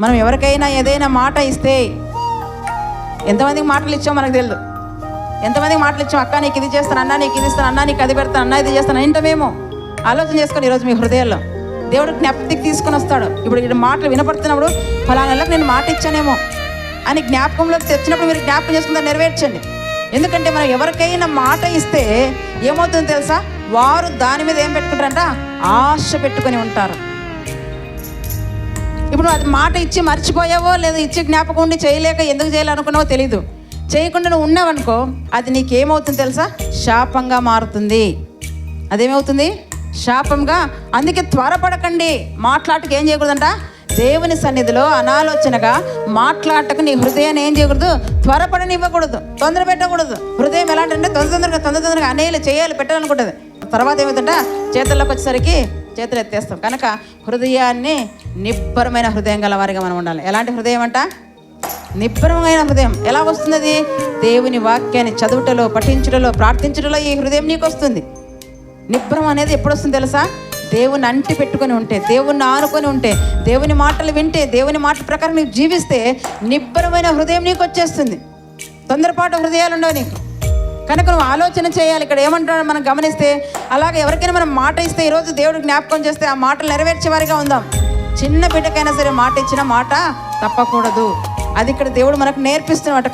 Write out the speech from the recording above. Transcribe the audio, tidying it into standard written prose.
మనం ఎవరికైనా ఏదైనా మాట ఇస్తే, ఎంతమందికి మాటలు ఇచ్చామో మనకు తెలియదు. ఎంతమందికి మాటలు ఇచ్చాం, అక్క నీకు ఇది చేస్తాను, అన్న నీకు ఇది ఇస్తాను, అన్న నీకు అది పెడతాను, అన్న ఇది చేస్తాను ఏంటమేమో. ఆలోచన చేసుకొని ఈరోజు మీ హృదయాల్లో దేవుడు జ్ఞాపకతికి తీసుకొని వస్తాడు. ఇప్పుడు ఈ మాటలు వినపడుతున్నప్పుడు ఫలానా నెలకు నేను మాట ఇచ్చానేమో అని జ్ఞాపకంలోకి తెచ్చినప్పుడు మీరు జ్ఞాపకం చేసుకుంటే నెరవేర్చండి. ఎందుకంటే మనం ఎవరికైనా మాట ఇస్తే ఏమవుతుందో తెలుసా, వారు దాని మీద ఏం పెట్టుకుంటారంట, ఆశ పెట్టుకొని ఉంటారు. ఇప్పుడు అది మాట ఇచ్చి మర్చిపోయావో లేదా ఇచ్చి జ్ఞాపకం ఉండి చేయలేక ఎందుకు చేయాలనుకున్నావో తెలీదు. చేయకుండా నువ్వు ఉన్నావనుకో, అది నీకేమవుతుంది తెలుసా, శాపంగా మారుతుంది. అదేమవుతుంది, శాపంగా. అందుకే త్వరపడకండి. మాట్లాడటకు ఏం చేయకూడదంట, దేవుని సన్నిధిలో అనాలోచనగా మాట్లాడటకు నీ హృదయాన్ని ఏం చేయకూడదు, త్వరపడనివ్వకూడదు, తొందర పెట్టకూడదు. హృదయం ఎలాంటి తొందరగా అనేయాలి, చేయాలి, పెట్టాలనుకుంటుంది. తర్వాత ఏమవుతుందంట, చేతుల్లోకి వచ్చేసరికి చేతులు ఎత్తేస్తాం. కనుక హృదయాన్ని నిబ్బరమైన హృదయం గల వారిగా మనం ఉండాలి. ఎలాంటి హృదయం అంట, నిబ్బరమైన హృదయం. ఎలా వస్తుంది అది, దేవుని వాక్యాన్ని చదువుటలో, పఠించుటలో, ప్రార్థించుటలో ఈ హృదయం నీకు వస్తుంది. నిబ్బరం అనేది ఎప్పుడు వస్తుంది తెలుసా, దేవుని అంటి పెట్టుకొని ఉంటే, దేవుణ్ణి ఆనుకొని ఉంటే, దేవుని మాటలు వింటే, దేవుని మాట ప్రకారం నీకు జీవిస్తే నిబ్బరమైన హృదయం నీకు వచ్చేస్తుంది. తొందరపాటు హృదయాలు ఉండవు నీకు. కనుక నువ్వు ఆలోచన చేయాలి. ఇక్కడ ఏమంటాడో మనం గమనిస్తే, అలాగే ఎవరికైనా మనం మాట ఇస్తే, ఈరోజు దేవుడు జ్ఞాపకం చేస్తే ఆ మాటలు నెరవేర్చే వారిగా ఉందాం. చిన్న బిడ్డకైనా సరే మాట ఇచ్చిన మాట తప్పకూడదు. అది ఇక్కడ దేవుడు మనకు నేర్పిస్తున్నమాట.